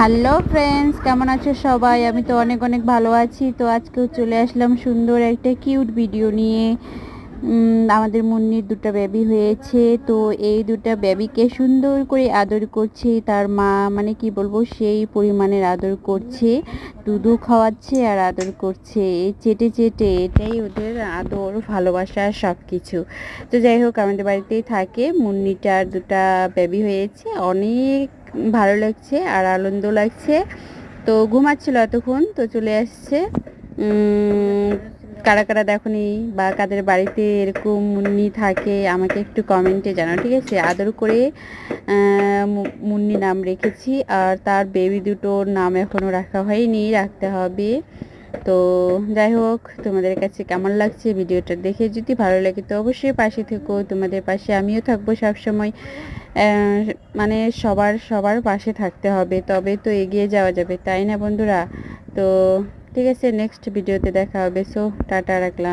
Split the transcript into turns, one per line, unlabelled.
Hello friends, কেমন আছো সবাই? আমি তো অনেক অনেক ভালো আছি। তো আজকেও চলে আসলাম সুন্দর একটা কিউট ভিডিও নিয়ে। আমাদের মুন্নির দুটো বেবি হয়েছে। তো এই দুটো বেবিকে সুন্দর করে আদর করছে তার মা, মানে কি বলবো, সেই পরিমাণের আদর করছে। দুধু খাওয়াচ্ছে আর আদর করছে, এই চেটে চেটে। এটাই ওদের আদর, ভালোবাসা, সব কিছু। তো যাই হোক, আমাদের বাড়িতেই থাকে। মুন্নিটার দুটা বেবি হয়েছে, অনেক ভালো লাগছে আর আনন্দ লাগছে। তো ঘুমাচ্ছিল এতক্ষণ, তো চলে আসছে। কারা কারা দেখনি বা কাদের বাড়িতে এরকম মুন্নি থাকে আমাকে একটু কমেন্টে জানাও, ঠিক আছে? আদর করে মুন্নি নাম রেখেছি, আর তার বেবি দুটোর নাম এখনও রাখা হয়নি, রাখতে হবে। তো যাই হোক, তোমাদের কাছে কেমন লাগছে ভিডিওটা দেখে? যদি ভালো লাগে তো অবশ্যই পাশে থেকো, তোমাদের পাশে আমিও থাকবো সব সময়। মানে সবার সবার পাশে থাকতে হবে, তবে তো এগিয়ে যাওয়া যাবে, তাই না বন্ধুরা? তো ঠিক আছে, নেক্সট ভিডিওতে দেখা হবে। সো টাটা, রাখলাম।